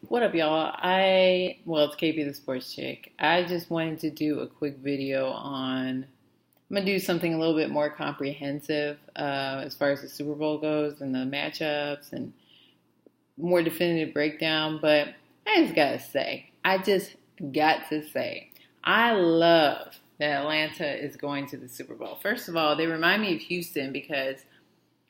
What up, y'all? It's KP the Sports Chick. I just wanted to do a quick video on, I'm going to do something a little bit more comprehensive as far as the Super Bowl goes and the matchups and more definitive breakdown. But I just got to say, I love that Atlanta is going to the Super Bowl. First of all, they remind me of Houston because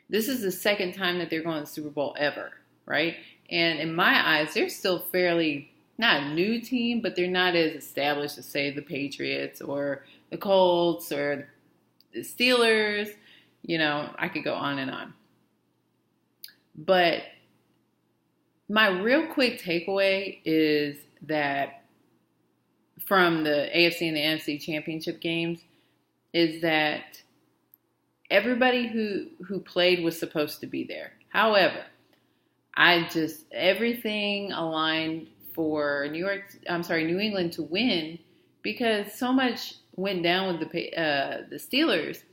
this is the second time that they're going to the Super Bowl ever, right? And in my eyes, they're still fairly, not a new team, but they're not as established as, say, the Patriots or the Colts or the Steelers. You know, I could go on and on. But my real quick takeaway is that from the AFC and the NFC Championship games is that everybody who played was supposed to be there. However, everything aligned for New England to win because so much went down with the Steelers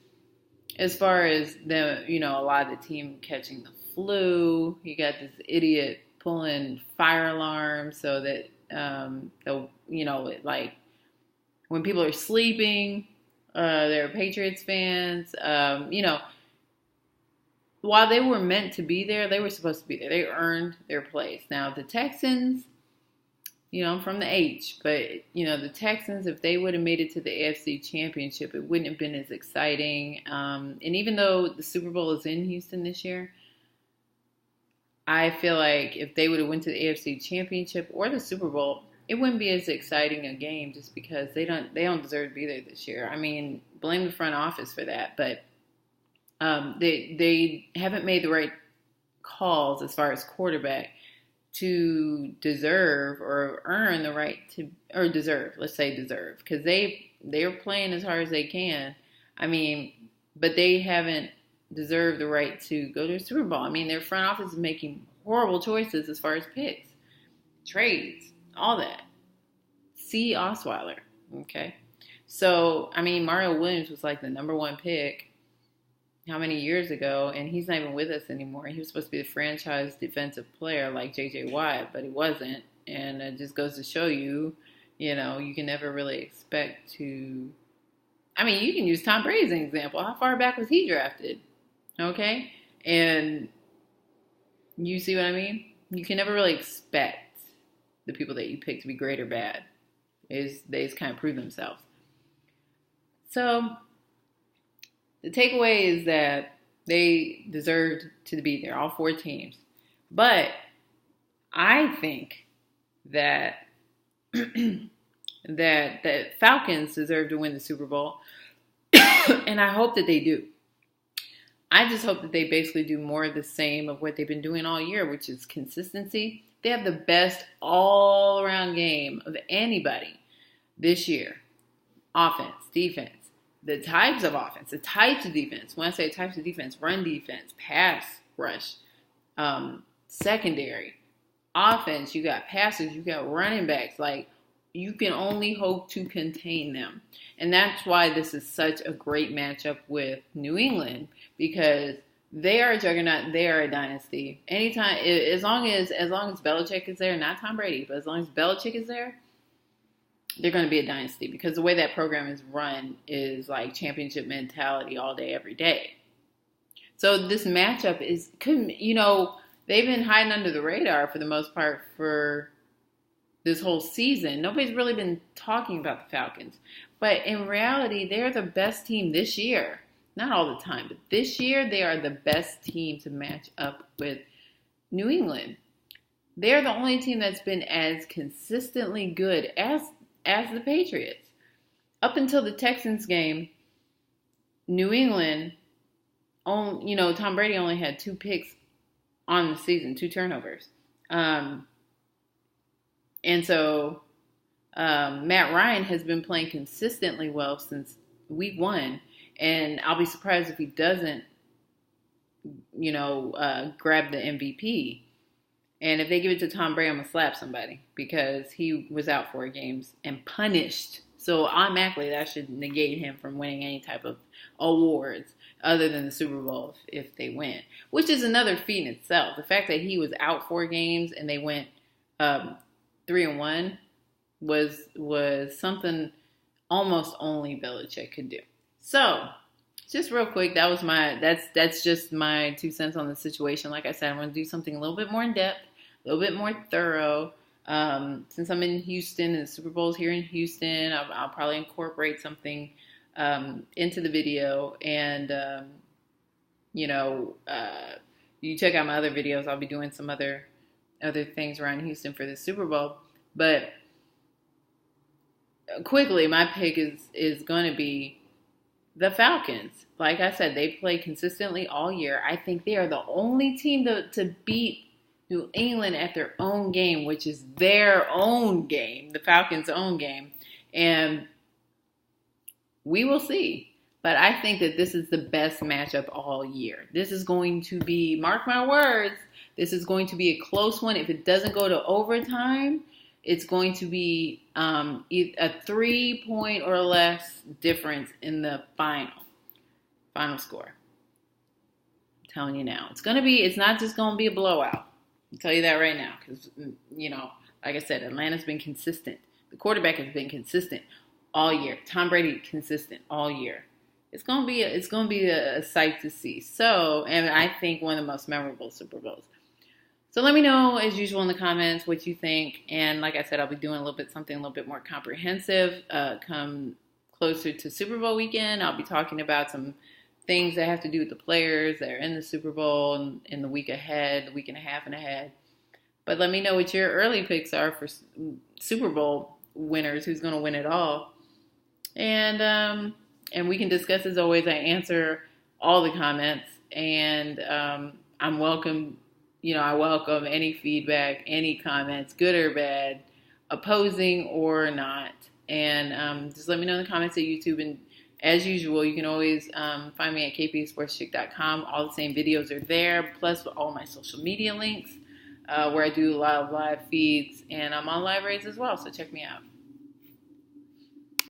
as far as a lot of the team catching the flu. You got this idiot pulling fire alarms so that when people are sleeping, they're Patriots fans, while they were meant to be there, they were supposed to be there. They earned their place. Now, the Texans, I'm from the H, but, the Texans, if they would have made it to the AFC Championship, it wouldn't have been as exciting. And even though the Super Bowl is in Houston this year, I feel like if they would have went to the AFC Championship or the Super Bowl, it wouldn't be as exciting a game just because they don't deserve to be there this year. I mean, blame the front office for that, but they haven't made the right calls as far as quarterback to deserve or earn the right to, or deserve, let's say deserve, because they're playing as hard as they can. I mean, but they haven't deserved the right to go to a Super Bowl. I mean, their front office is making horrible choices as far as picks, trades, all that. See Osweiler, okay? So, I mean, Mario Williams was like the number one pick how many years ago, and he's not even with us anymore. He was supposed to be the franchise defensive player like J.J. Watt, but he wasn't. And it just goes to show you, you can never really expect to... I mean, you can use Tom Brady as an example. How far back was he drafted? Okay? And you see what I mean? You can never really expect the people that you pick to be great or bad. They just kind of prove themselves. So... the takeaway is that they deserved to be there, all four teams. But I think that that Falcons deserve to win the Super Bowl, and I hope that they do. I just hope that they basically do more of the same of what they've been doing all year, which is consistency. They have the best all-around game of anybody this year. Offense, defense. The types of offense, the types of defense. When I say types of defense, run defense, pass rush, secondary, offense. You got passers, you got running backs. Like, you can only hope to contain them. And that's why this is such a great matchup with New England, because they are a juggernaut. They are a dynasty. Anytime, as long as Belichick is there, not Tom Brady, but as long as Belichick is there, they're going to be a dynasty because the way that program is run is like championship mentality all day, every day. So this matchup they've been hiding under the radar for the most part for this whole season. Nobody's really been talking about the Falcons. But in reality, they're the best team this year. Not all the time, but this year they are the best team to match up with New England. They're the only team that's been as consistently good as the Patriots. Up until the Texans game, New England, Tom Brady only had 2 picks on the season, 2 turnovers. And so Matt Ryan has been playing consistently well since week 1. And I'll be surprised if he doesn't, grab the MVP. And if they give it to Tom Brady, I'm going to slap somebody because he was out 4 games and punished. So automatically that should negate him from winning any type of awards other than the Super Bowl if they win, which is another feat in itself. The fact that he was out 4 games and they went um, 3-1 was something almost only Belichick could do. So, just real quick, that's just my 2 cents on the situation. Like I said, I'm going to do something a little bit more in depth, a little bit more thorough. Since I'm in Houston and the Super Bowl's here in Houston, I'll probably incorporate something into the video. And you check out my other videos. I'll be doing some other things around Houston for the Super Bowl. But quickly, my pick is going to be the Falcons. Like I said, they play consistently all year. I think they are the only team to beat New England at their own game, which is their own game, the Falcons' own game. And we will see. But I think that this is the best matchup all year. This is going to be, mark my words, this is going to be a close one. If it doesn't go to overtime, it's going to be a 3-point or less difference in the final score. I'm telling you now. It's not just going to be a blowout. I'll tell you that right now. Because, like I said, Atlanta's been consistent. The quarterback has been consistent all year. Tom Brady, consistent all year. It's gonna be a sight to see. So, and I think one of the most memorable Super Bowls. So let me know, as usual, in the comments what you think. And like I said, I'll be doing something a little bit more comprehensive. Come closer to Super Bowl weekend, I'll be talking about some things that have to do with the players that are in the Super Bowl and in the week ahead, the week and a half and ahead. But let me know what your early picks are for Super Bowl winners. Who's going to win it all? And we can discuss, as always. I answer all the comments, and I welcome any feedback, any comments, good or bad, opposing or not. And just let me know in the comments at YouTube. And as usual, you can always find me at kpsportschick.com. All the same videos are there, plus all my social media links, where I do a lot of live feeds, and I'm on Live Rates as well, so check me out.